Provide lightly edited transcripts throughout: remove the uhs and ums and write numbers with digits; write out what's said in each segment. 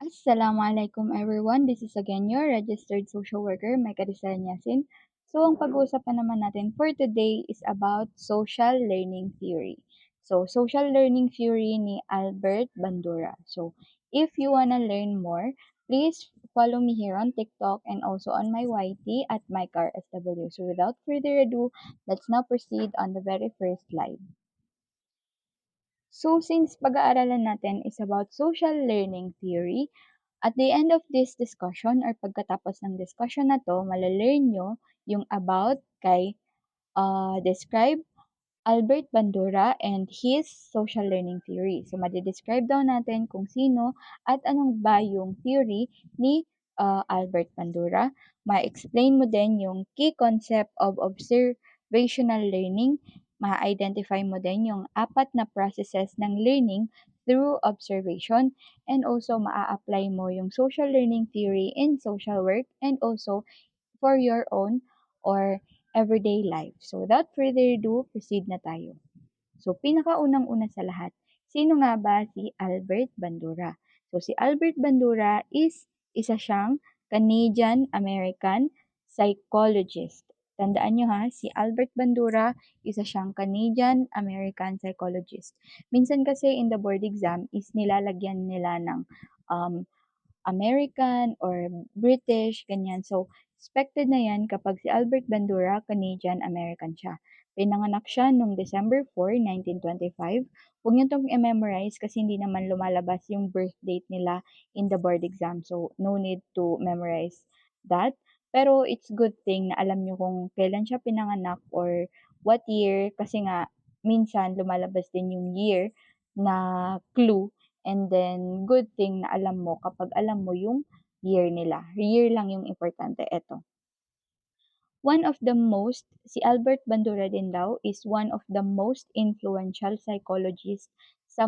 Assalamualaikum everyone. This is again your registered social worker, Mecca Yasin. So, ang pag-uusapan naman natin for today is about social learning theory. So, social learning theory ni Albert Bandura. So, if you wanna learn more, please follow me here on TikTok and also on my YT at mycarsw. So, without further ado, let's now proceed on the very first slide. So, since pag-aaralan natin is about social learning theory, at the end of this discussion or pagkatapos ng discussion na to, malalearn nyo yung about kay describe Albert Bandura and his social learning theory. So, madidescribe daw natin kung sino at anong ba yung theory ni Albert Bandura. Ma-explain mo din yung key concept of observational learning. Ma-identify mo din yung apat na processes ng learning through observation, and also maa-apply mo yung social learning theory in social work and also for your own or everyday life. So, without further ado, proceed na tayo. So, pinakaunang-una sa lahat, sino nga ba si Albert Bandura? So, si Albert Bandura is isa siyang Canadian-American psychologist. Tandaan nyo ha, si Albert Bandura, isa siyang Canadian-American psychologist. Minsan kasi in the board exam is nilalagyan nila ng um, American or British, ganyan. So, expected na yan kapag si Albert Bandura, Canadian-American siya. Pinanganak siya noong December 4, 1925. Huwag niyo itong i-memorize kasi hindi naman lumalabas yung birth date nila in the board exam. So, no need to memorize that. Pero it's good thing na alam niyo kung kailan siya pinanganak or what year kasi nga minsan lumalabas din yung year na clue. And then, good thing na alam mo kapag alam mo yung year nila. Year lang yung importante. Eto. One of the most, si Albert Bandura din daw, is one of the most influential psychologists sa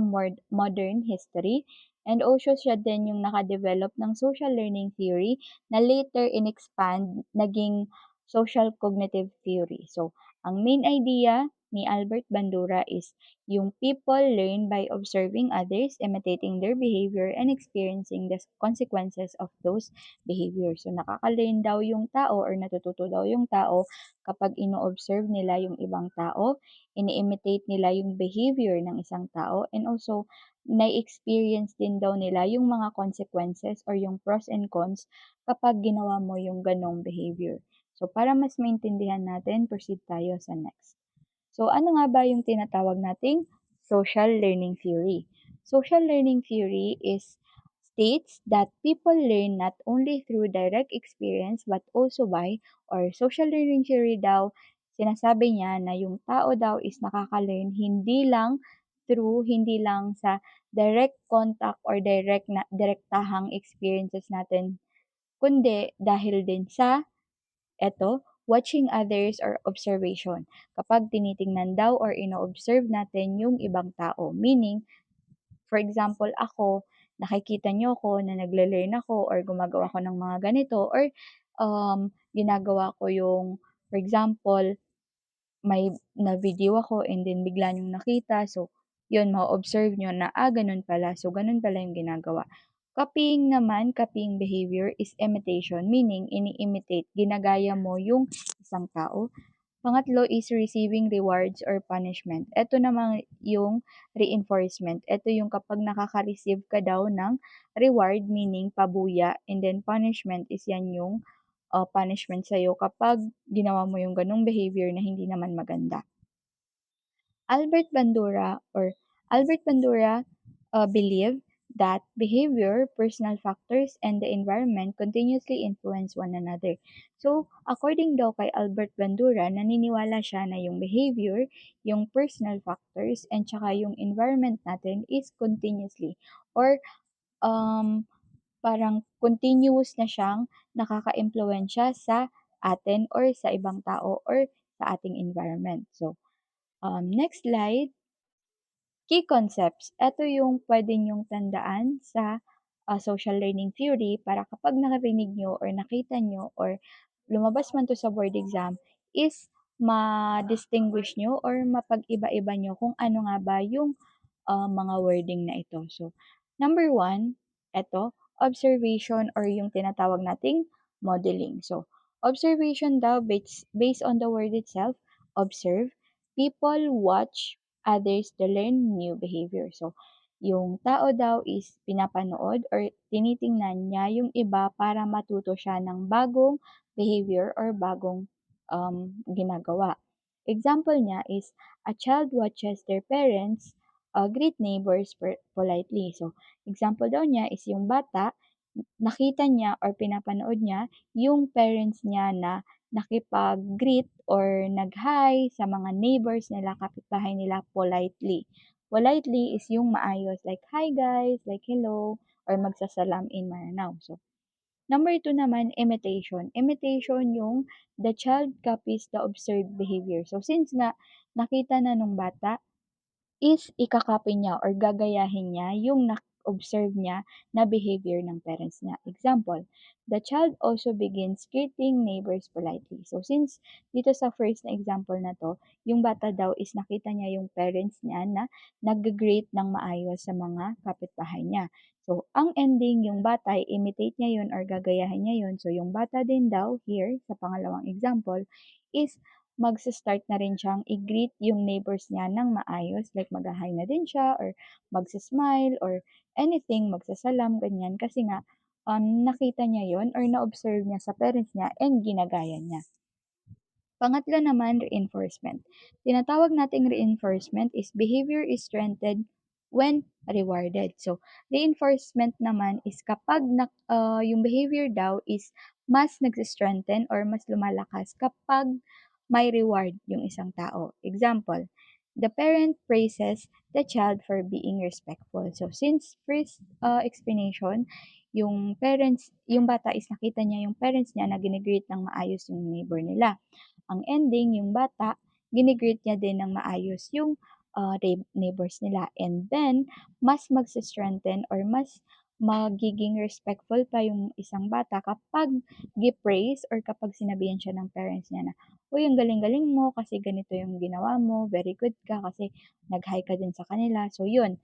modern history. And also siya din yung nakadevelop ng social learning theory na later in-expand naging social cognitive theory. So, ang main idea ni Albert Bandura is yung people learn by observing others, imitating their behavior, and experiencing the consequences of those behavior. So, nakaka-learn daw yung tao or natututo daw yung tao kapag ino-observe nila yung ibang tao, ini-imitate nila yung behavior ng isang tao, and also, na-experience din daw nila yung mga consequences or yung pros and cons kapag ginawa mo yung ganong behavior. So, para mas maintindihan natin, proceed tayo sa next. So, ano nga ba yung tinatawag nating social learning theory? Social learning theory is states that people learn not only through direct experience but also by, or social learning theory daw, sinasabi niya na yung tao daw is nakaka-learn hindi lang sa direct contact or direktahang experiences natin, kundi dahil din sa eto, watching others or observation. Kapag tinitingnan daw or ino-observe natin yung ibang tao. Meaning, for example, ako, nakikita nyo ako na nagle-learn ako or gumagawa ko ng mga ganito or ginagawa ko yung, for example, may na-video ako and then bigla nyong nakita. So, yun, ma-observe nyo na, ganun pala. So, ganun pala yung ginagawa. Copying behavior is imitation, meaning ini-imitate, ginagaya mo yung isang tao. Pangatlo is receiving rewards or punishment. Ito naman yung reinforcement. Ito yung kapag nakaka-receive ka daw ng reward, meaning pabuya, and then punishment is yan yung punishment sa'yo kapag ginawa mo yung ganong behavior na hindi naman maganda. Albert Bandura believed that behavior, personal factors, and the environment continuously influence one another. So, according daw kay Albert Bandura, naniniwala siya na yung behavior, yung personal factors, and tsaka yung environment natin is continuously or um, parang continuous na siyang nakaka-impluwensya sa atin or sa ibang tao or sa ating environment. So, next slide. Key concepts. Ito yung pwede nyong tandaan sa social learning theory para kapag nakarinig nyo or nakita nyo or lumabas man to sa board exam is ma-distinguish nyo or mapag-iba-iba nyo kung ano nga ba yung mga wording na ito. So, number one, ito, observation or yung tinatawag nating modeling. So, observation daw based on the word itself, observe, people watch others to learn new behavior. So, yung tao daw is pinapanood or tinitingnan niya yung iba para matuto siya ng bagong behavior or bagong ginagawa. Example niya is a child watches their parents greet neighbors politely. So, example daw niya is yung bata, nakita niya or pinapanood niya yung parents niya na nakipag-greet or nag-hi sa mga neighbors nila, kapitbahay nila politely. Politely is yung maayos, like hi guys, like hello, or magsasalam in Maranao. So, number two naman, imitation. Imitation yung the child copies the observed behavior. So, since nga nakita na nung bata is ikakopy niya or gagayahin niya yung na-observe niya na behavior ng parents niya. Example, the child also begins greeting neighbors politely. So since dito sa first na example na to, yung bata daw is nakita niya yung parents niya na nag-greet ng maayos sa mga kapitbahay niya. So, ang ending, yung bata, imitate niya yun or gagayahin niya yun. So, yung bata din daw here, sa pangalawang example, is magsa-start na rin siyang i-greet yung neighbors niya ng maayos, like mag-hi na din siya or magsa-smile or anything, magsasalam, ganyan. Kasi nga, nakita niya yon or na-observe niya sa parents niya and ginagaya niya. Pangatlo naman, reinforcement. Tinatawag nating reinforcement is behavior is strengthened when rewarded. So, reinforcement naman is kapag yung behavior daw is mas nagsistrengthen or mas lumalakas kapag may reward yung isang tao. Example, the parent praises the child for being respectful. So, since first explanation, yung bata is nakita niya yung parents niya na ginigreet ng maayos yung neighbor nila. Ang ending, yung bata, ginigreet niya din ng maayos yung neighbors nila. And then, mas magsistrengthen or mas magiging respectful pa yung isang bata kapag gi-praise or kapag sinabihan siya ng parents niya na, uy, ang galing-galing mo kasi ganito yung ginawa mo, very good ka kasi nag-hi ka din sa kanila. So, yun,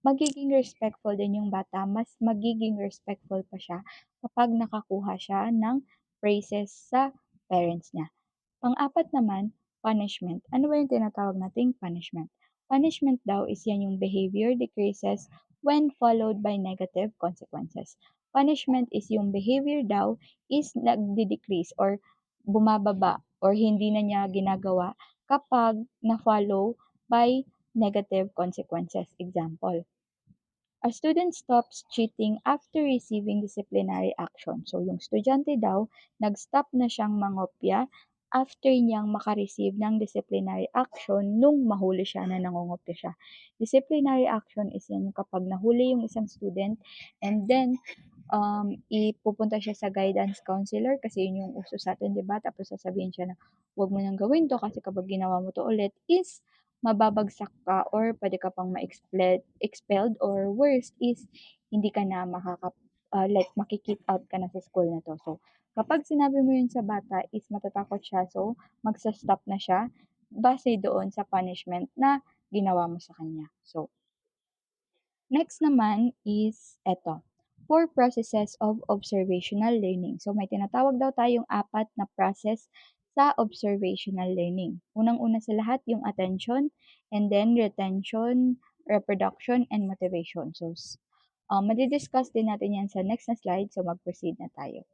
magiging respectful din yung bata, mas magiging respectful pa siya kapag nakakuha siya ng praises sa parents niya. Pang-apat naman, punishment. Ano ba yung tinatawag nating punishment? Punishment daw is yan yung behavior decreases when followed by negative consequences. Punishment is yung behavior daw is nagdi-decrease or bumababa or hindi na niya ginagawa kapag na-follow by negative consequences. Example, a student stops cheating after receiving disciplinary action. So, yung estudyante daw, nag-stop na siyang mangopya after niyang makareceive ng disciplinary action nung mahuli siya na nangongopya siya. Disciplinary action is yan yung kapag nahuli yung isang student and then ipupunta siya sa guidance counselor kasi yun yung uso sa atin, 'di ba? Tapos sasabihin siya na, "Huwag mo nang gawin 'to kasi kapag ginawa mo 'to ulit is mababagsak ka or pwede ka pang expelled or worst is hindi ka na like maki-kick out ka na sa school na 'to." So, kapag sinabi mo yun sa bata is matatakot siya. So, magsa-stop na siya base doon sa punishment na ginawa mo sa kanya. So, next naman is eto, 4 processes of observational learning. So may tinatawag daw tayong 4 na process sa observational learning. Unang-una sa lahat yung attention, and then retention, reproduction, and motivation. So, madidiscuss din natin yan sa next na slide, so mag-proceed na tayo.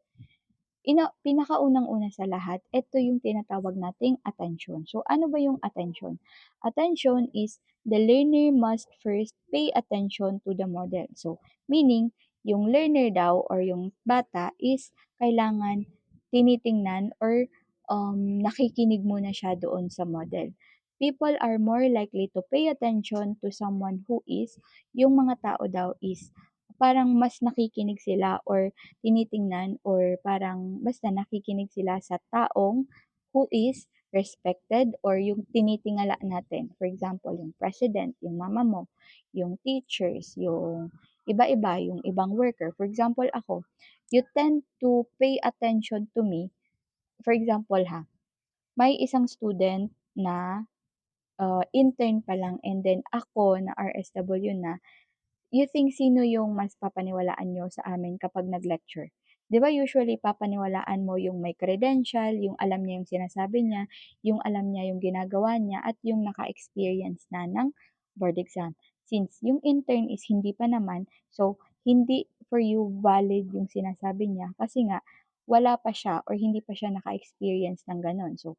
Pinakaunang-una sa lahat, ito yung tinatawag nating attention. So, ano ba yung attention? Attention is the learner must first pay attention to the model. So, meaning, yung learner daw or yung bata is kailangan tinitingnan or nakikinig muna siya doon sa model. People are more likely to pay attention to someone who is, yung mga tao daw is, parang mas nakikinig sila or tinitingnan or parang basta nakikinig sila sa taong who is respected or yung tinitingala natin. For example, yung president, yung mama mo, yung teachers, yung iba-iba, yung ibang worker. For example, ako, you tend to pay attention to me. For example ha, may isang student na intern pa lang and then ako na RSW na, you think sino yung mas papaniwalaan niyo sa amin kapag nag-lecture? 'Di ba usually papaniwalaan mo yung may credential, yung alam niya yung sinasabi niya, yung alam niya yung ginagawa niya, at yung naka-experience na ng board exam. Since yung intern is hindi pa naman, so hindi for you valid yung sinasabi niya kasi nga wala pa siya or hindi pa siya naka-experience ng gano'n. So,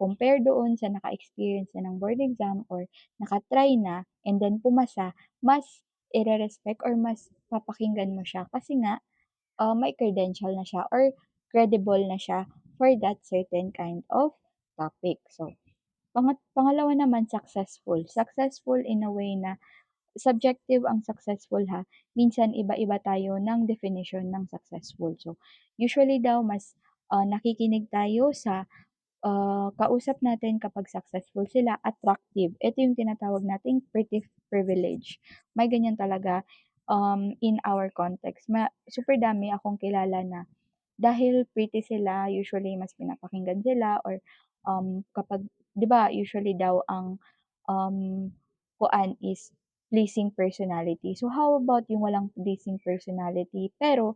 compare doon sa naka-experience na ng board exam or naka-try na and then pumasa, mas ire-respect or mas papakinggan mo siya kasi nga, may credential na siya or credible na siya for that certain kind of topic. So, pangalawa naman successful. Successful in a way na subjective ang successful ha. Minsan iba-iba tayo ng definition ng successful. So, usually daw mas nakikinig tayo sa kausap natin kapag successful sila, attractive. Ito yung tinatawag nating pretty privilege. May ganyan talaga in our context. Super dami akong kilala na dahil pretty sila, usually mas pinapakinggan sila or kapag, 'di ba, usually daw ang kuan is pleasing personality. So how about yung walang pleasing personality pero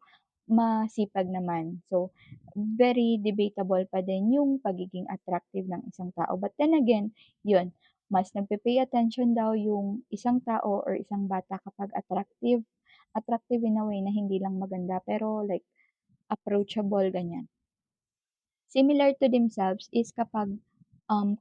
masipag naman? So very debatable pa din yung pagiging attractive ng isang tao. But then again, yun, mas nagpe-pay attention daw yung isang tao or isang bata kapag attractive. Attractive in a way na hindi lang maganda pero like approachable, ganyan. Similar to themselves is kapag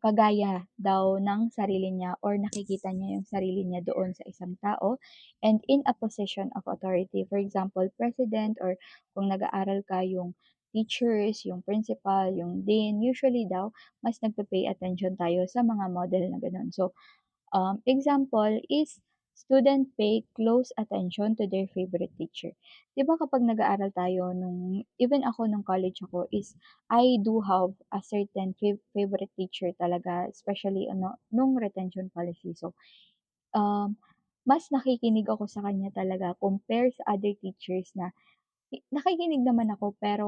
kagaya daw ng sarili niya or nakikita niya yung sarili niya doon sa isang tao and in a position of authority. For example, president or kung nag-aaral ka yung teachers, yung principal, yung dean, usually daw mas nagpe-pay attention tayo sa mga model na gano'n. So, example is student pay close attention to their favorite teacher. 'Di ba kapag nag-aaral tayo nung even ako nung college ako is I do have a certain favorite teacher talaga, especially ano nung retention policy. So, um, mas nakikinig ako sa kanya talaga compare sa other teachers na nakikinig naman ako pero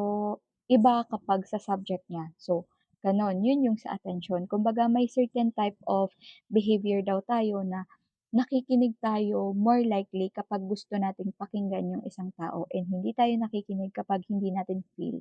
iba kapag sa subject niya. So, gano'n, 'yun yung sa attention. Kumbaga may certain type of behavior daw tayo na nakikinig tayo more likely kapag gusto nating pakinggan yung isang tao and hindi tayo nakikinig kapag hindi natin feel.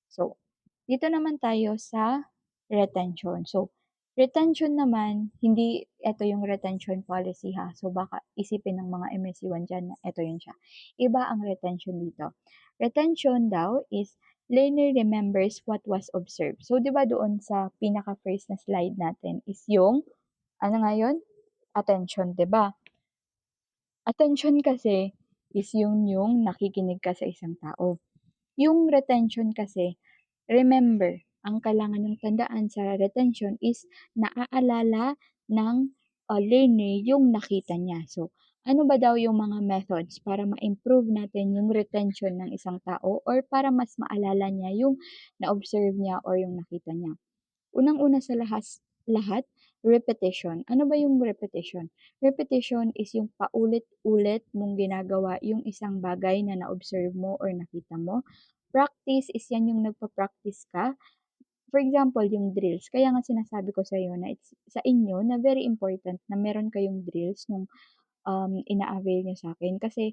So, dito naman tayo sa retention. So, retention naman, hindi eto yung retention policy ha. So, baka isipin ng mga MSC1 diyan na eto yun siya. Iba ang retention dito. Retention daw is learner remembers what was observed. So, 'di ba doon sa pinaka-first na slide natin is yung ano nga yun? Attention, 'di ba? Attention kasi is yung nakikinig ka sa isang tao. Yung retention kasi, remember, ang kailangan niyong tandaan sa retention is naaalala ng learner yung nakita niya. So, ano ba daw yung mga methods para ma-improve natin yung retention ng isang tao or para mas maalala niya yung na-observe niya or yung nakita niya? Unang-una sa lahat, repetition. Ano ba yung repetition? Repetition is yung paulit-ulit mong ginagawa yung isang bagay na na-observe mo or nakita mo. Practice is yan yung nagpa-practice ka. For example, yung drills. Kaya nga sinasabi ko sa iyo na it's sa inyo na very important na meron kayong drills nung ina-avail niyo sa'kin kasi,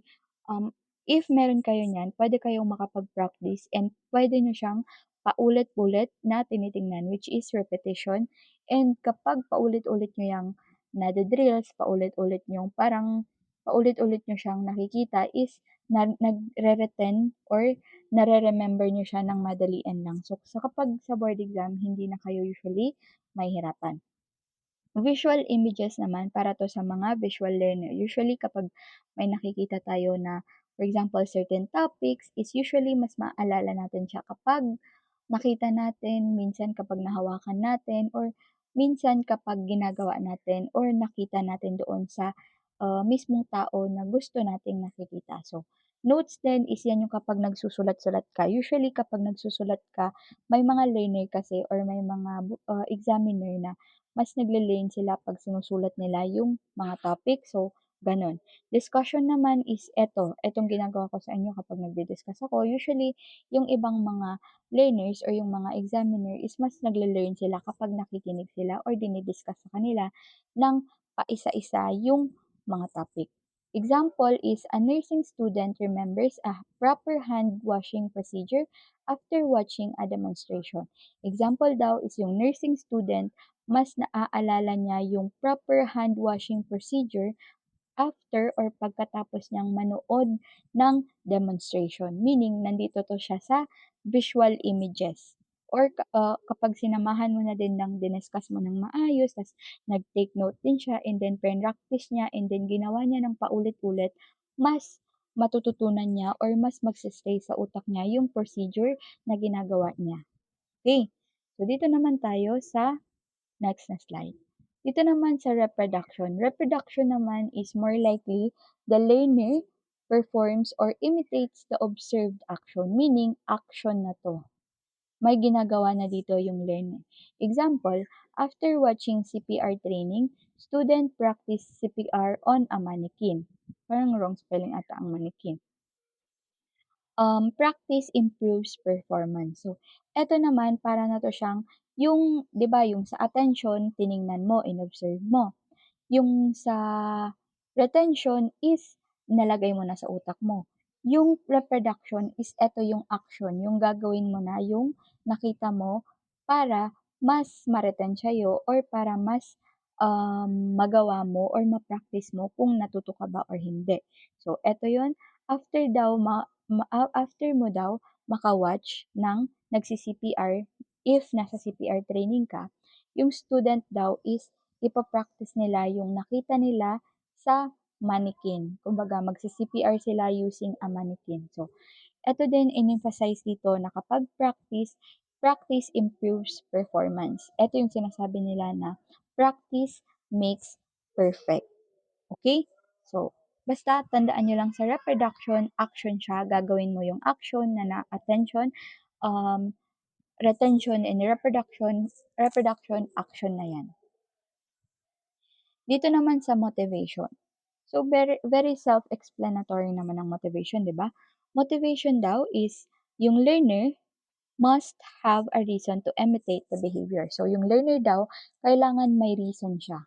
if meron kayo niyan puwede kayong makapag-practice and puwede niyo siyang paulit-ulit na tinitingnan which is repetition and kapag paulit-ulit niyo yang nade-drills, paulit-ulit niyong parang paulit-ulit niyo siyang nakikita is nagre-retain or nare-remember niyo siya ng madalian lang. So kapag sa board exam hindi na kayo usually mahihirapan. Visual images naman para 'to sa mga visual learner. Usually kapag may nakikita tayo na, for example, certain topics is usually mas maalala natin siya kapag nakita natin, minsan kapag nahawakan natin, or minsan kapag ginagawa natin or nakita natin doon sa mismong tao na gusto nating nakikita. So, notes din is yan yung kapag nagsusulat-sulat ka. Usually kapag nagsusulat ka, may mga learner kasi or may mga examiner na mas nagle-learn sila 'pag sinusulat nila yung mga topic, so gano'n. Discussion naman is etong ginagawa ko sa inyo kapag nagdi-discuss ako. Usually, yung ibang mga learners or yung mga examiner is mas nagle-learn sila kapag nakikinig sila or dini-discuss sa kanila ng paisa-isa yung mga topic. Example is a nursing student remembers a proper hand washing procedure after watching a demonstration. Example daw is yung nursing student mas naaalala niya yung proper hand washing procedure after or pagkatapos niyang manood ng demonstration. Meaning, nandito to siya sa visual images. Or kapag sinamahan mo na din ng diniscuss mo ng maayos, tas nag-take note din siya, and then practice niya, and then ginawa niya ng paulit-ulit, mas matututunan niya or mas magsistay sa utak niya yung procedure na ginagawa niya. Okay. So, dito naman tayo sa next na slide. Dito naman sa reproduction. Reproduction naman is more likely the learner performs or imitates the observed action, meaning action na to. May ginagawa na dito yung learner. Example, after watching CPR training, student practice CPR on a mannequin. Parang wrong spelling ata ang mannequin. Practice improves performance. So, eto naman para na to siyang yung 'di ba yung sa attention tiningnan mo, inobserve mo. Yung sa retention is nalagay mo na sa utak mo. Yung reproduction is eto yung action, yung gagawin mo na yung nakita mo para mas ma-retain sa'yo or para mas magawa mo or ma-practice mo kung natuto ka ba or hindi. So, eto yun. After daw after mo daw maka-watch ng nagsi-CPR, if nasa CPR training ka, yung student daw is ipa-practice nila yung nakita nila sa mannequin. Kumbaga, magsi-CPR sila using a mannequin. So, eto din in-emphasize dito na kapag practice, practice improves performance. Eto yung sinasabi nila na practice makes perfect. Okay? So, basta tandaan nyo lang sa reproduction, action siya, gagawin mo yung action na na-attention, um, retention and reproduction, action na yan. Dito naman sa motivation. So, very, very self-explanatory naman ang motivation, di ba? Motivation daw is yung learner must have a reason to imitate the behavior. So, yung learner daw, kailangan may reason siya.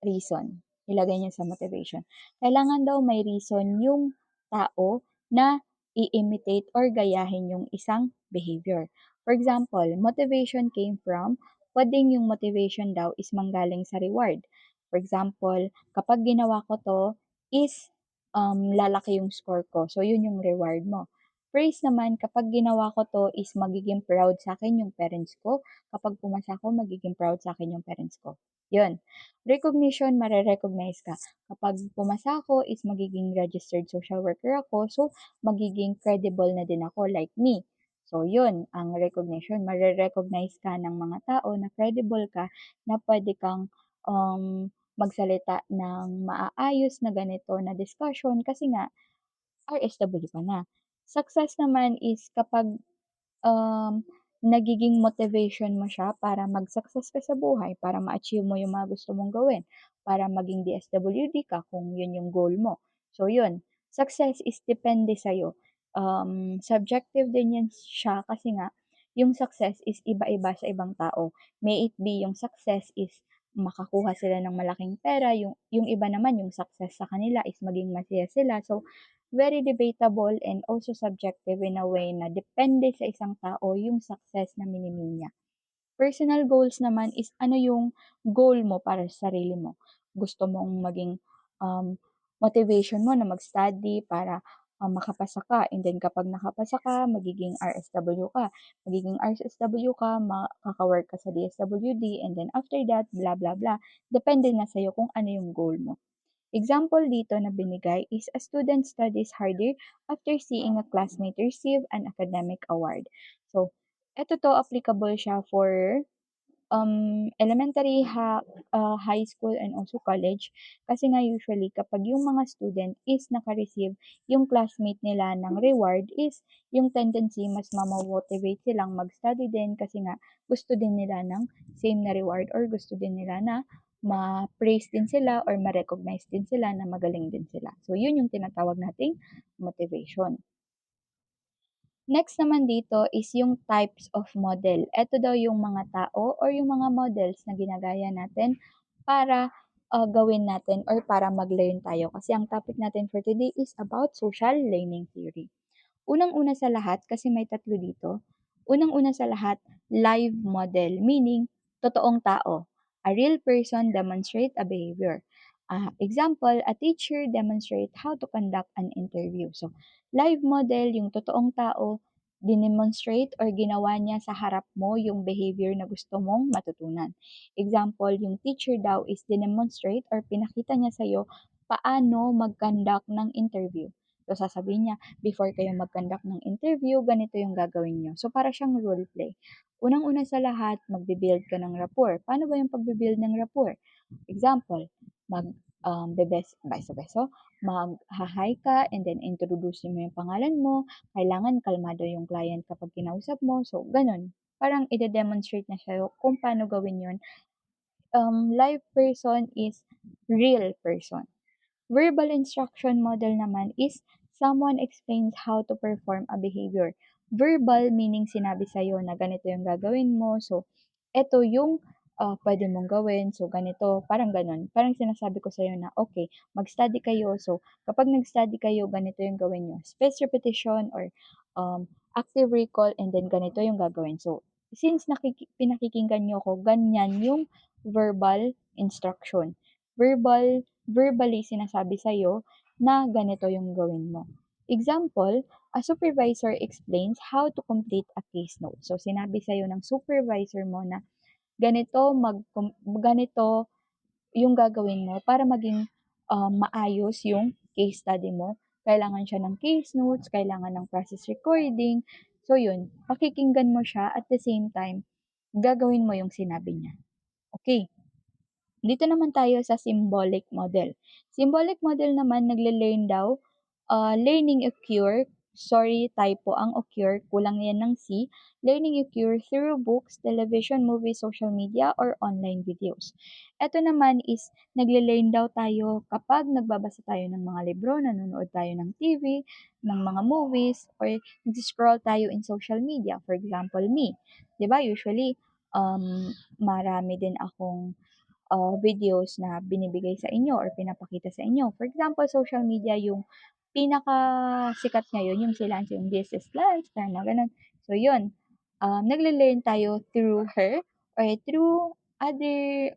Reason. Ilagay niyo sa motivation. Kailangan daw may reason yung tao na i-imitate or gayahin yung isang behavior. For example, motivation came from, pwedeng yung motivation daw is manggaling sa reward. For example, kapag ginawa ko to is lalaki yung score ko. So, yun yung reward mo. Praise naman, kapag ginawa ko to is magiging proud sa akin yung parents ko. Kapag pumasa ko, magiging proud sa akin yung parents ko. Yun. Recognition, mare-recognize ka. Kapag pumasa ako is magiging registered social worker ako. So, magiging credible na din ako like me. So, yun ang recognition. Mare-recognize ka ng mga tao na credible ka na pwede kang magsalita ng maayos na ganito na discussion kasi nga RSW ka na. Success naman is kapag nagiging motivation mo siya para mag-success ka sa buhay, para ma-achieve mo yung mga gusto mong gawin, para maging DSWD ka kung yun yung goal mo. So yun, success is depende sa'yo. Subjective din yan siya kasi nga, yung success is iba-iba sa ibang tao. May it be yung success is makakuha sila ng malaking pera, yung iba naman yung success sa kanila is maging masaya sila. So, very debatable and also subjective in a way na depende sa isang tao yung success na minimin niya. Personal goals naman is ano yung goal mo para sa sarili mo. Gusto mong maging motivation mo na mag-study para makapasa ka. And then kapag nakapasa ka, magiging RSW ka. Magiging RSW ka, makaka-work ka sa DSWD, and then after that, blah blah blah. Depende na sa'yo kung ano yung goal mo. Example dito na binigay is a student studies harder after seeing a classmate receive an academic award. So, ito to applicable siya for elementary, high school, and also college. Kasi nga usually kapag yung mga student is naka-receive yung classmate nila ng reward is yung tendency mas mamamotivate silang mag-study din kasi nga gusto din nila ng same na reward or gusto din nila na ma-praise din sila or ma-recognize din sila na magaling din sila. So, yun yung tinatawag nating motivation. Next naman dito is yung types of model. Ito daw yung mga tao or yung mga models na ginagaya natin para gawin natin or para mag-learn tayo. Kasi ang topic natin for today is about social learning theory. Unang-una sa lahat, kasi may tatlo dito, unang-una sa lahat, live model, meaning totoong tao. A real person demonstrate a behavior. Example, a teacher demonstrate how to conduct an interview. So, live model, yung totoong tao, dinemonstrate or ginawa niya sa harap mo yung behavior na gusto mong matutunan. Example, yung teacher daw is dinemonstrate or pinakita niya sa'yo paano mag-conduct ng interview. So, sasabihin niya, before kayo mag-conduct ng interview, ganito yung gagawin nyo. So, para siyang role play. Unang-una sa lahat, magbe-build ka ng rapport. Paano ba yung pagbe-build ng rapport? Example, mag beso-beso, mag-hi ka and then introduce mo yung pangalan mo. Kailangan kalmado yung client kapag kinausap mo. So, ganun. Parang ide-demonstrate na siya kung paano gawin yun. Live person is real person. Verbal instruction model naman is someone explains how to perform a behavior. Verbal meaning sinabi sa'yo na ganito yung gagawin mo. So, eto yung pwede mong gawin. So, ganito. Parang ganun. Parang sinasabi ko sa'yo na, okay, mag-study kayo. So, kapag nag-study kayo, ganito yung gawin nyo. Spaced repetition or active recall and then ganito yung gagawin. So, since pinakikinggan nyo ko, ganyan yung verbal instruction. Verbally sinasabi sa'yo na ganito yung gawin mo. Example, a supervisor explains how to complete a case note. So, sinabi sa'yo ng supervisor mo na ganito yung gagawin mo para maging maayos yung case study mo. Kailangan siya ng case notes, kailangan ng process recording. So, yun, pakikinggan mo siya at the same time, gagawin mo yung sinabi niya. Okay. Dito naman tayo sa symbolic model. Symbolic model naman nagle-learn daw, learning occur, sorry, typo ang occur, kulang yan ng C. Learning occur through books, television, movies, social media, or online videos. Ito naman is nagle-learn daw tayo kapag nagbabasa tayo ng mga libro, nanonood tayo ng TV, ng mga movies, or nag-scroll tayo in social media. For example, me. 'Di ba usually, marami din akong videos na binibigay sa inyo or pinapakita sa inyo. For example, social media, yung pinakasikat ngayon, yung sila yung business lifestyle, mga ganun. So, yun. Nagle-learn tayo through her or through other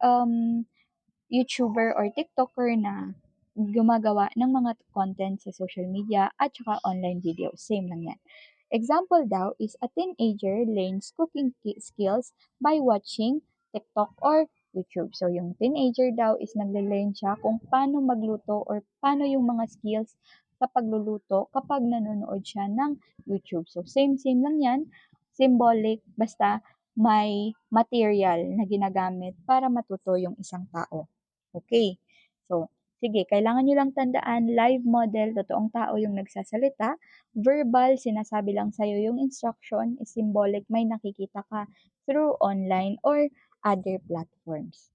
YouTuber or TikToker na gumagawa ng mga content sa social media at saka online videos. Same lang yan. Example daw is a teenager learns cooking skills by watching TikTok or YouTube. So, yung teenager daw is nagle-learn siya kung paano magluto or paano yung mga skills sa pagluluto kapag nanonood siya ng YouTube. So, same lang yan. Symbolic, basta may material na ginagamit para matuto yung isang tao. Okay. So, sige, kailangan nyo lang tandaan, live model, totoong tao yung nagsasalita. Verbal, sinasabi lang sa'yo yung instruction. Symbolic, may nakikita ka through online or other platforms.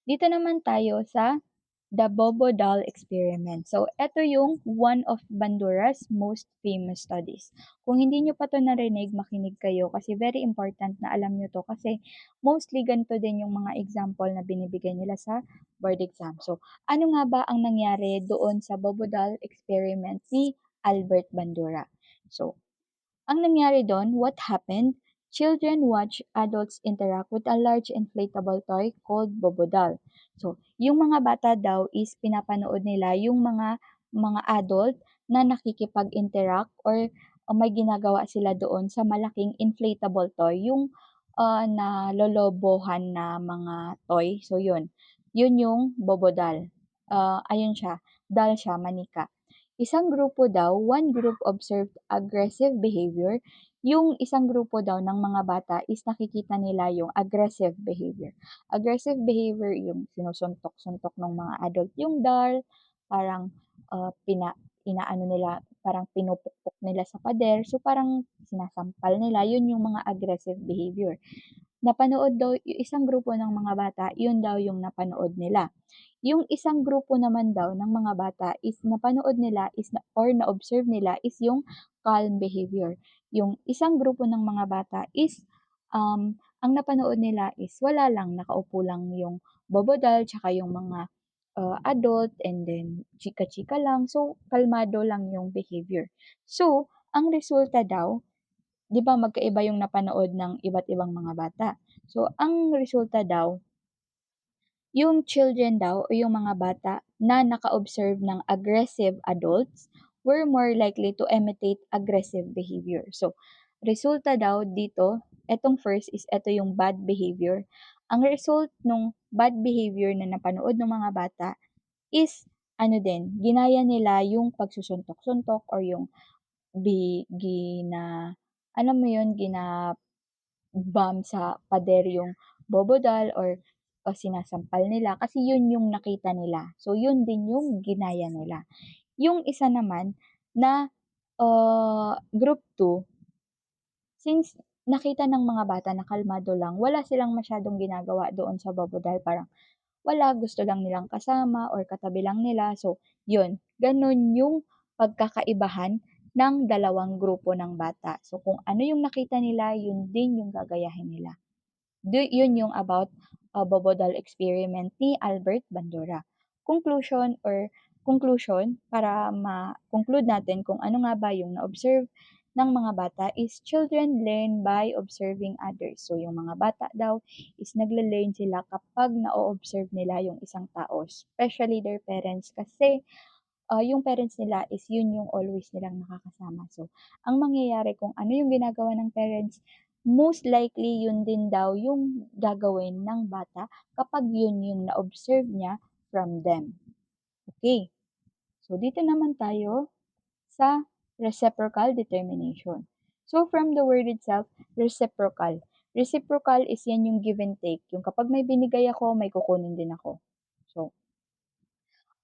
Dito naman tayo sa The Bobo Doll Experiment. So, ito yung one of Bandura's most famous studies. Kung hindi nyo pa to narinig, makinig kayo kasi very important na alam nyo to kasi mostly ganito din yung mga example na binibigay nila sa board exam. So, ano nga ba ang nangyari doon sa Bobo Doll Experiment ni Albert Bandura? So, ang nangyari doon, what happened? Children watch adults interact with a large inflatable toy called Bobo Doll. So, yung mga bata daw is pinapanood nila yung mga adult na nakikipag-interact or may ginagawa sila doon sa malaking inflatable toy, yung nalolobohan na mga toy. So, yun. Yun yung Bobo Doll. Ayun siya. Doll siya, manika. Isang grupo daw, one group observed aggressive behavior. Yung isang grupo daw ng mga bata is nakikita nila yung aggressive behavior. Aggressive behavior, yung sinusuntok-suntok ng mga adult yung doll, parang inaano nila, parang pinupukpok nila sa pader. So, parang sinasampal nila. Yun yung mga aggressive behavior. Napanood daw, yung isang grupo ng mga bata, yun daw yung napanood nila. Yung isang grupo naman daw ng mga bata is napanood nila or na-observe nila is yung calm behavior. Yung isang grupo ng mga bata is ang napanood nila is wala lang, nakaupo lang yung bobodal tsaka yung mga adult and then chika-chika lang. So, kalmado lang yung behavior. So, ang resulta daw, 'di ba magkaiba yung napanood ng iba't ibang mga bata. So, ang resulta daw, yung children daw o yung mga bata na naka-observe ng aggressive adults were more likely to imitate aggressive behavior. So, resulta daw dito, etong first is eto yung bad behavior. Ang result nung bad behavior na napanood ng mga bata is ano din, ginaya nila yung pagsusuntok-suntok or yung alam mo yun, bump sa pader yung bobodal o sinasampal nila kasi yun yung nakita nila. So, yun din yung ginaya nila. Yung isa naman na group 2, since nakita ng mga bata na kalmado lang, wala silang masyadong ginagawa doon sa bobodal. Parang wala, gusto lang nilang kasama or katabi lang nila. So, yun, ganun yung pagkakaibahan ng dalawang grupo ng bata. So, kung ano yung nakita nila, yun din yung gagayahin nila. Yun yung about Bobodal experiment ni Albert Bandura. Conclusion, para ma-conclude natin kung ano nga ba yung na-observe ng mga bata is children learn by observing others. So, yung mga bata daw is nagle-learn sila kapag na-observe nila yung isang tao, especially their parents kasi yung parents nila is yun yung always nilang nakakasama. So, ang mangyayari kung ano yung ginagawa ng parents, most likely yun din daw yung gagawin ng bata kapag yun yung na-observe niya from them. Okay. So, dito naman tayo sa reciprocal determination. So, from the word itself, reciprocal. Reciprocal is yan yung give and take. Yung kapag may binigay ako, may kukunin din ako. So,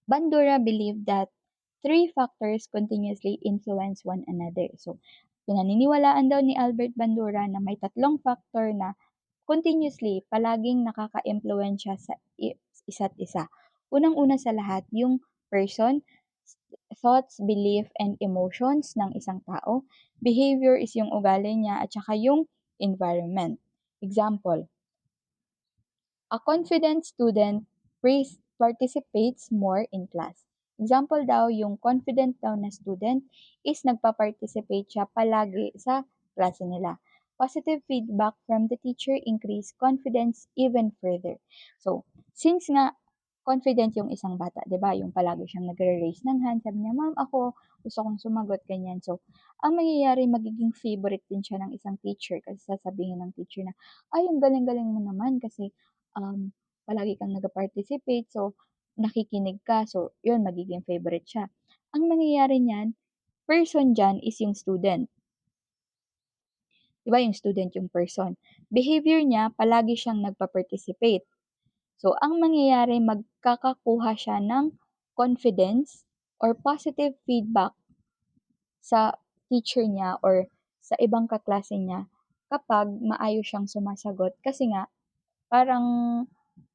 Bandura believed that three factors continuously influence one another. So, pinaniniwalaan daw ni Albert Bandura na may tatlong factor na continuously palaging nakaka-impluwensya sa isa't isa. Unang-una sa lahat, yung person, thoughts, belief, and emotions ng isang tao. Behavior is yung ugali niya at saka yung environment. Example, a confident student participates more in class. Example daw, yung confident daw na student is nagpa-participate siya palagi sa klase nila. Positive feedback from the teacher increase confidence even further. So, since nga confident yung isang bata, 'di ba? Yung palagi siyang nagre-raise ng hand, sabi niya, "Ma'am, ako gusto kong sumagot," ganyan. So, ang mangyayari magiging favorite din siya ng isang teacher kasi sasabihin ng teacher na, "Ay, ang galing-galing mo naman kasi palagi kang nag-participate, so nakikinig ka." So, yun, magiging favorite siya. Ang mangyayari niyan, person diyan is yung student. 'Di ba yung student yung person. Behavior niya, palagi siyang nagpa-participate. So, ang mangyayari, magkakakuha siya ng confidence or positive feedback sa teacher niya or sa ibang kaklase niya kapag maayos siyang sumasagot kasi nga parang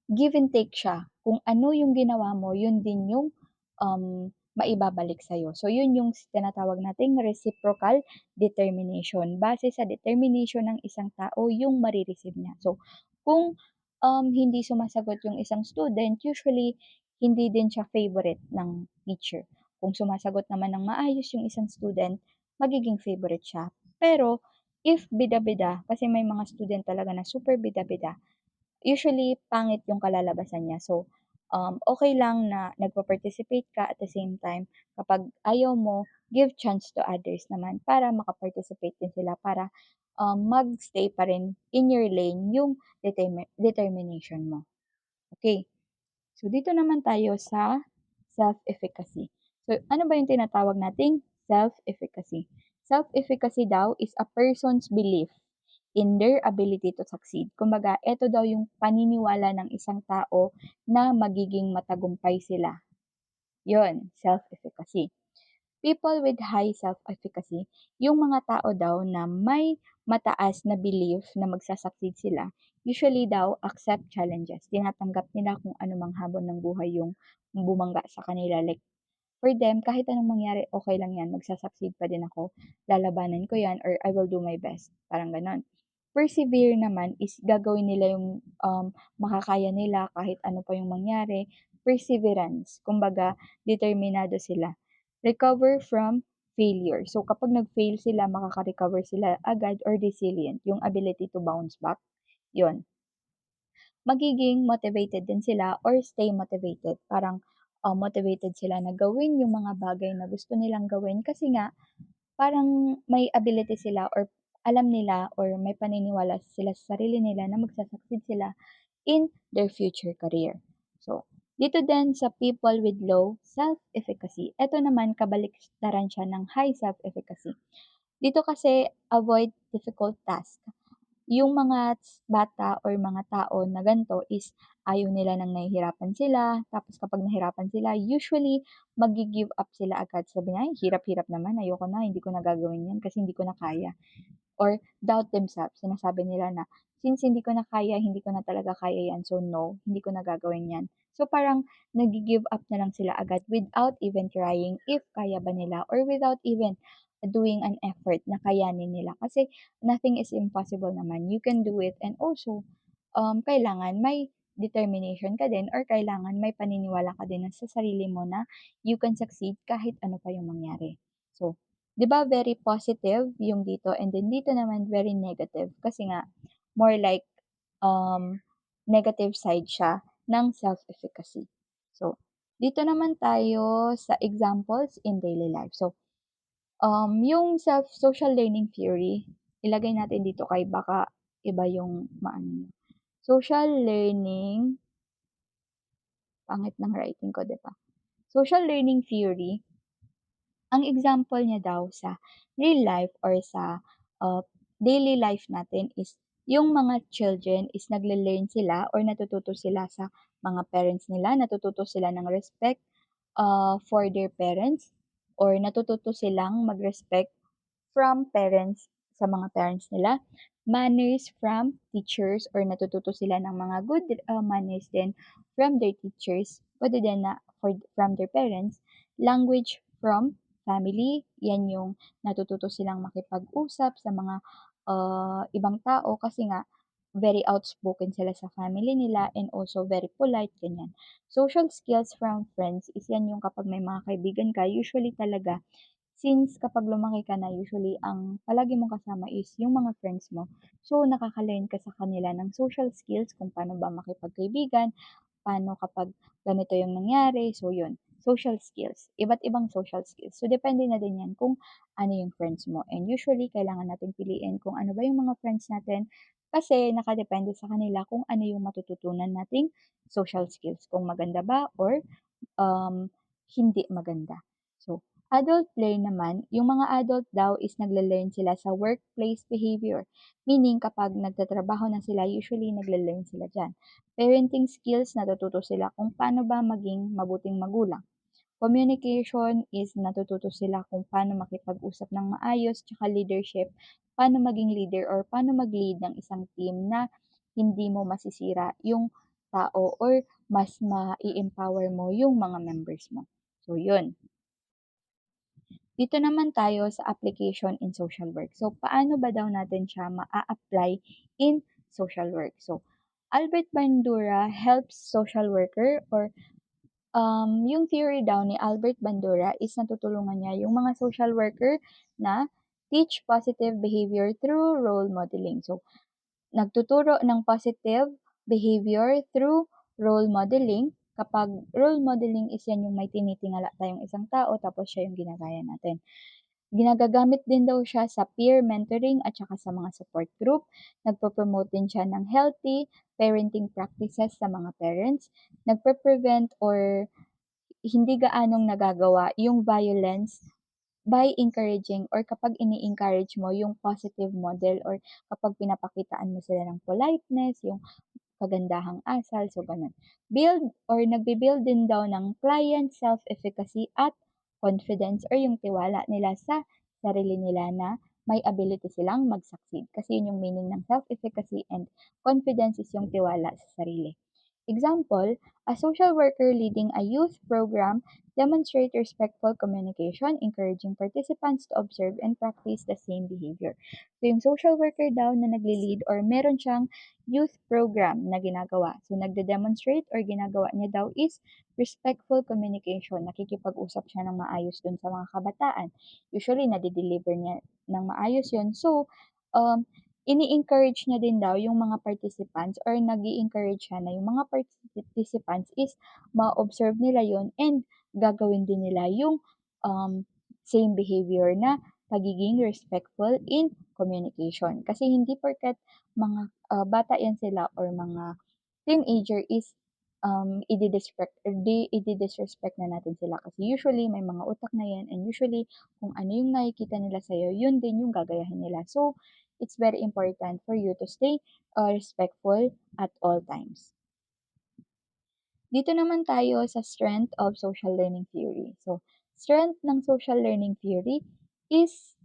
give and take siya. Kung ano yung ginawa mo, yun din yung maibabalik sa'yo. So, yun yung tinatawag nating reciprocal determination. Base sa determination ng isang tao, yung marireceive niya. So, kung hindi sumasagot yung isang student, usually, hindi din siya favorite ng teacher. Kung sumasagot naman ng maayos yung isang student, magiging favorite siya. Pero, if bida-bida, kasi may mga student talaga na super bida-bida, usually pangit yung kalalabasan niya. So, okay lang na nagpa-participate ka at the same time, kapag ayaw mo, give chance to others naman para maka-participate din sila para mag-stay pa rin in your lane yung determination mo. Okay. So, dito naman tayo sa self-efficacy. So, ano ba yung tinatawag nating self-efficacy? Self-efficacy daw is a person's belief in their ability to succeed. Kumbaga, ito daw yung paniniwala ng isang tao na magiging matagumpay sila. Yon, self-efficacy. People with high self-efficacy, yung mga tao daw na may mataas na belief na magsasucceed sila, usually daw accept challenges. Tinatanggap nila kung anumang habon ng buhay yung bumangga sa kanila. Like, for them, kahit anong mangyari, okay lang yan, magsasucceed pa din ako, lalabanan ko yan, or I will do my best. Parang ganon. Persevere naman is gagawin nila yung makakaya nila kahit ano pa yung mangyari. Perseverance, kumbaga determinado sila. Recover from failure. So kapag nag-fail sila, makaka-recover sila agad or resilient, yung ability to bounce back. Yon. Magiging motivated din sila or stay motivated. Parang motivated sila na gawin yung mga bagay na gusto nilang gawin kasi nga parang may ability sila or alam nila or may paniniwala sila sa sarili nila na magsa-succeed sila in their future career. So, dito din sa people with low self-efficacy, ito naman kabaliktaran siya ng high self-efficacy. Dito kasi avoid difficult task. Yung mga bata or mga tao na ganito is ayaw nila nang nahihirapan sila. Tapos kapag nahirapan sila, usually magi-give up sila agad. Sabi na, "Ay, hirap-hirap naman, ayoko na, hindi ko na gagawin yan kasi hindi ko na kaya." Or doubt themselves. Sinasabi nila na, since hindi ko na kaya, hindi ko na talaga kaya yan. So no, hindi ko na gagawin yan. So parang nag-give up na lang sila agad without even trying if kaya ba nila or without even doing an effort na kayanin nila. Kasi nothing is impossible naman. You can do it and also kailangan may determination ka din or kailangan may paniniwala ka din sa sarili mo na you can succeed kahit ano pa yung mangyari. So, 'di ba very positive yung dito and then dito naman very negative kasi nga more like um, negative side siya ng self-efficacy. So, dito naman tayo sa examples in daily life. So, yung social learning theory, ilagay natin dito kay baka iba yung maano niyo. Social learning, pangit ng writing ko, 'di ba? Social learning theory, ang example niya daw sa real life or sa uh, daily life natin is yung mga children is nagle-learn sila or natututo sila sa mga parents nila, natututo sila ng respect for their parents or natututo silang mag-respect from parents sa mga parents nila, manners from teachers or natututo sila ng mga good manners din from their teachers, pwede din na from their parents, language from family, yan yung natututo silang makipag-usap sa mga ibang tao kasi nga very outspoken sila sa family nila and also very polite, ganyan. Social skills from friends is yan yung kapag may mga kaibigan ka, usually talaga since kapag lumaki ka na usually ang palagi mong kasama is yung mga friends mo. So, nakaka-learn ka sa kanila ng social skills kung paano ba makipagkaibigan, paano kapag ganito yung nangyari. So, yun. Social skills. Iba't ibang social skills. So, depende na din yan kung ano yung friends mo. And usually, kailangan natin piliin kung ano ba yung mga friends natin kasi nakadepende sa kanila kung ano yung matututunan nating social skills. Kung maganda ba or hindi maganda. So, adult learn naman, yung mga adult daw is nagle-learn sila sa workplace behavior. Meaning, kapag nagtatrabaho na sila, usually nagle-learn sila dyan. Parenting skills, natututo sila kung paano ba maging mabuting magulang. Communication is natututo sila kung paano makipag-usap ng maayos, tsaka leadership, paano maging leader or paano mag-lead ng isang team na hindi mo masisira yung tao or mas ma-empower mo yung mga members mo. So, yun. Dito naman tayo sa application in social work. So, paano ba daw natin siya maa-apply in social work? So, Albert Bandura helps social worker or yung theory daw ni Albert Bandura is natutulungan niya yung mga social worker na teach positive behavior through role modeling. So, nagtuturo ng positive behavior through role modeling. Kapag role modeling is yan yung may tinitingala tayong isang tao tapos siya yung ginagaya natin. Ginagagamit din daw siya sa peer mentoring at saka sa mga support group. Nagpo-promote din siya ng healthy parenting practices sa mga parents. Nagpe-prevent or hindi gaanong nagagawa yung violence by encouraging or kapag ini-encourage mo yung positive model or kapag pinapakitaan mo sila ng politeness, yung kagandahang asal, so ganun. Build or nagbe-build din daw ng client self-efficacy at confidence or yung tiwala nila sa sarili nila na may ability silang mag-succeed. Kasi yun yung meaning ng self-efficacy and confidence is yung tiwala sa sarili. Example, a social worker leading a youth program demonstrate respectful communication, encouraging participants to observe and practice the same behavior. So yung social worker daw na nagli-lead or meron siyang youth program na ginagawa. So nagde-demonstrate or ginagawa niya daw is respectful communication. Nakikipag-usap siya ng maayos dun sa mga kabataan. Usually, nade-deliver niya ng maayos yun. So, ini-encourage niya din daw yung mga participants or nag encourage siya na yung mga participants is ma-observe nila yon and gagawin din nila yung same behavior na pagiging respectful in communication. Kasi hindi porket mga bata yan sila or mga teenager is i-disrespect na natin sila. Kasi usually, may mga utak na yan and usually, kung ano yung nakikita nila sa'yo, yun din yung gagayahin nila. So, it's very important for you to stay respectful at all times. Dito naman tayo sa strength of social learning theory. So, strength ng social learning theory is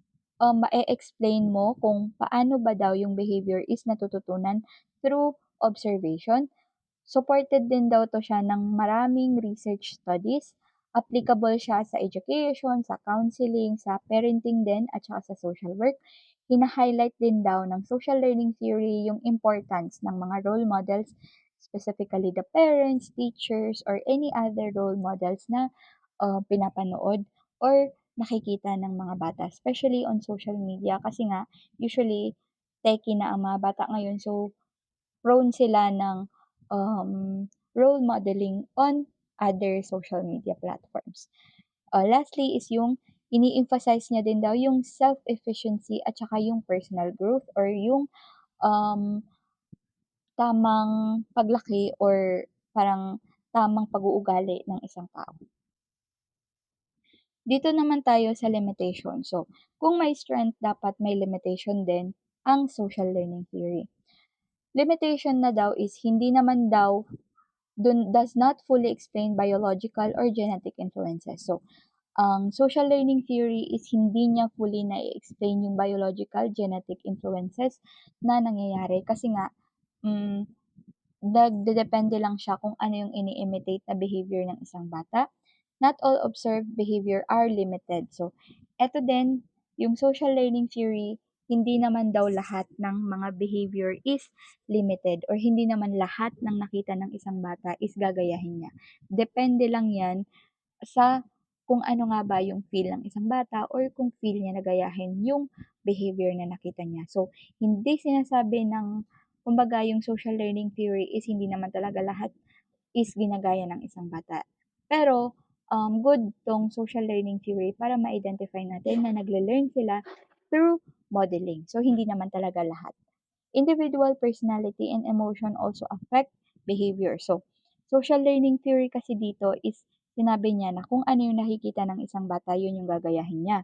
ma-explain mo kung paano ba daw yung behavior is natututunan through observation. Supported din daw to siya ng maraming research studies. Applicable siya sa education, sa counseling, sa parenting din, at saka sa social work. Hina-highlight din daw ng social learning theory yung importance ng mga role models, specifically the parents, teachers, or any other role models na pinapanood or nakikita ng mga bata, especially on social media. Kasi nga, usually, techie na ang mga bata ngayon. So, prone sila ng role modeling on other social media platforms. Lastly is yung ini-emphasize niya din daw yung self-efficiency at saka yung personal growth or yung um, tamang paglaki or parang tamang pag-uugali ng isang tao. Dito naman tayo sa limitation. So, kung may strength, dapat may limitation din ang social learning theory. Limitation na daw is hindi naman daw does not fully explain biological or genetic influences. So, ang social learning theory is hindi niya fully na-explain yung biological, genetic influences na nangyayari kasi nga, mm, nagdedepende lang siya kung ano yung ini-imitate na behavior ng isang bata. Not all observed behavior are limited. So, eto din, yung social learning theory, hindi naman daw lahat ng mga behavior is limited or hindi naman lahat ng nakita ng isang bata is gagayahin niya. Depende lang yan sa kung ano nga ba yung feel ng isang bata or kung feel niya na gayahin yung behavior na nakita niya. So, hindi sinasabi ng, kumbaga, yung social learning theory is hindi naman talaga lahat is ginagaya ng isang bata. Pero, good tong social learning theory para ma-identify natin na nagle-learn sila through modeling. So, hindi naman talaga lahat. Individual personality and emotion also affect behavior. So, social learning theory kasi dito is sinabi niya na kung ano yung nakikita ng isang bata, yun yung gagayahin niya.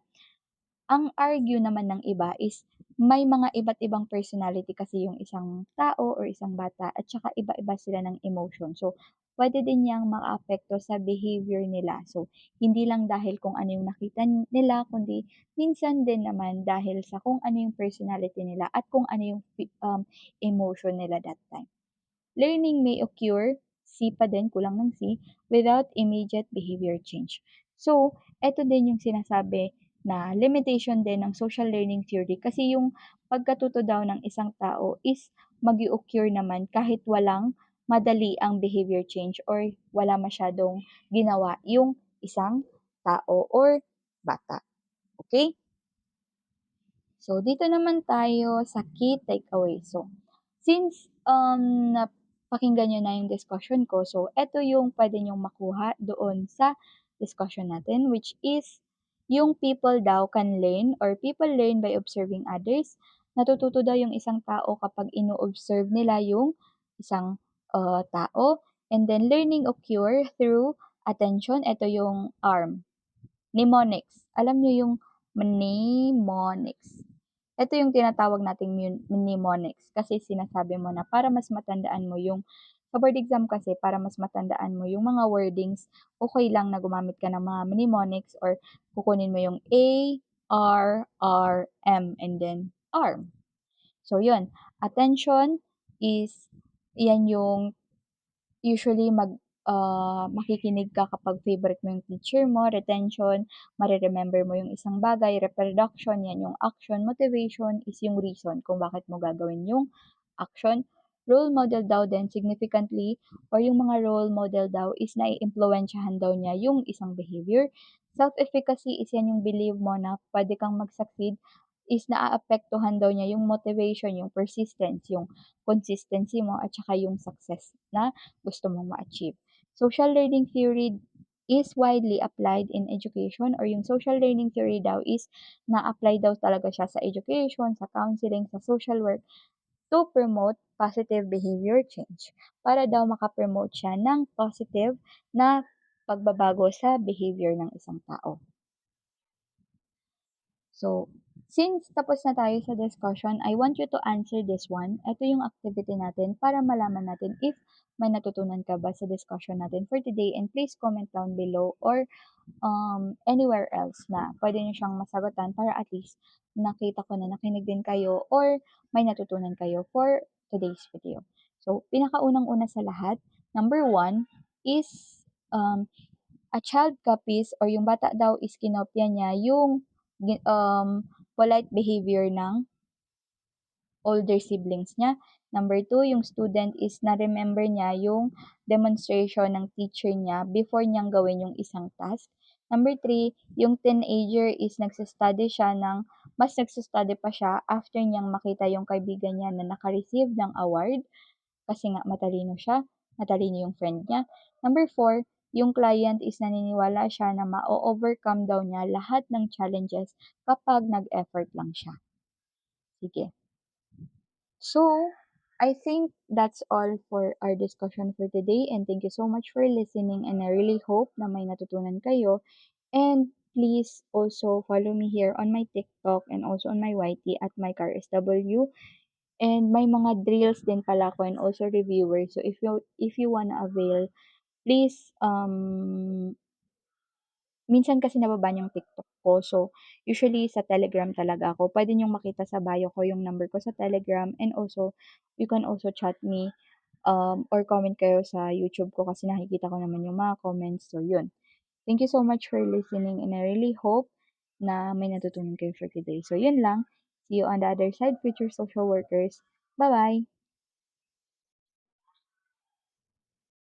Ang argue naman ng iba is may mga iba't ibang personality kasi yung isang tao or isang bata at saka iba-iba sila ng emotion. So, pwede din niyang makaapekto sa behavior nila. So, hindi lang dahil kung ano yung nakita nila, kundi minsan din naman dahil sa kung ano yung personality nila at kung ano yung emotion nila that time. Learning may occur, C pa din, kulang ng C, without immediate behavior change. So, eto din yung sinasabi na limitation din ng social learning theory kasi yung pagkatuto daw ng isang tao is mag occur naman kahit walang madali ang behavior change or wala masyadong ginawa yung isang tao or bata. Okay? So, dito naman tayo sa key takeaway. So, since napakinggan nyo na yung discussion ko, so eto yung pwede nyong makuha doon sa discussion natin, which is yung people daw can learn or people learn by observing others. Natututo daw yung isang tao kapag ino-observe nila yung isang tao. And then, learning occur through attention. Ito yung arm. Mnemonics. Alam nyo yung mnemonics. Ito yung tinatawag nating mnemonics kasi sinasabi mo na para mas matandaan mo yung sa board exam kasi para mas matandaan mo yung mga wordings, okay lang na gumamit ka ng mga mnemonics or kukunin mo yung A, R, R, M, and then arm. So, yun. Attention is, yan usually makikinig ka kapag favorite mo yung teacher mo, retention, mare-remember mo yung isang bagay, reproduction, yan yung action, motivation is yung reason kung bakit mo gagawin yung action. Role model daw din significantly or yung mga role model daw is naiimpluwensyahan daw niya yung isang behavior. Self-efficacy is yan yung believe mo na pwede kang mag-succeed is naaapektuhan daw niya yung motivation, yung persistence, yung consistency mo at saka yung success na gusto mong ma-achieve. Social learning theory is widely applied in education or yung social learning theory daw is na-apply daw talaga siya sa education, sa counseling, sa social work to promote positive behavior change. Para daw makapromote siya ng positive na pagbabago sa behavior ng isang tao. So, since tapos na tayo sa discussion, I want you to answer this one. Ito yung activity natin para malaman natin if may natutunan ka ba sa discussion natin for today, and please comment down below or anywhere else na pwede nyo siyang masagutan para at least nakita ko na nakinig din kayo or may natutunan kayo for today's video. So, pinakaunang-una sa lahat, number one is a child copies or yung bata daw is kinopya niya yung polite behavior ng older siblings niya. Number two, yung student is na-remember niya yung demonstration ng teacher niya before niyang gawin yung isang task. Number three, yung teenager is mas nagsistudy pa siya after niyang makita yung kaibigan niya na naka-receive ng award kasi nga matalino siya, matalino yung friend niya. Number four, yung client is naniniwala siya na ma-overcome daw niya lahat ng challenges kapag nag-effort lang siya. Sige. So, I think that's all for our discussion for today, and thank you so much for listening, and I really hope na may natutunan kayo. And please also follow me here on my TikTok and also on my YT at my car SW. And may mga drills din pala ako and also reviewers. So if you wanna avail, please minsan kasi nababan yung TikTok ko. So usually sa Telegram talaga ako. Pwede niyong makita sa bio ko yung number ko sa Telegram, and also you can also chat me or comment kayo sa YouTube ko kasi nakikita ko naman yung mga comments. So yun. Thank you so much for listening, and I really hope na may natutunan kayo for today. So yun lang. See you on the other side, future social workers. Bye-bye!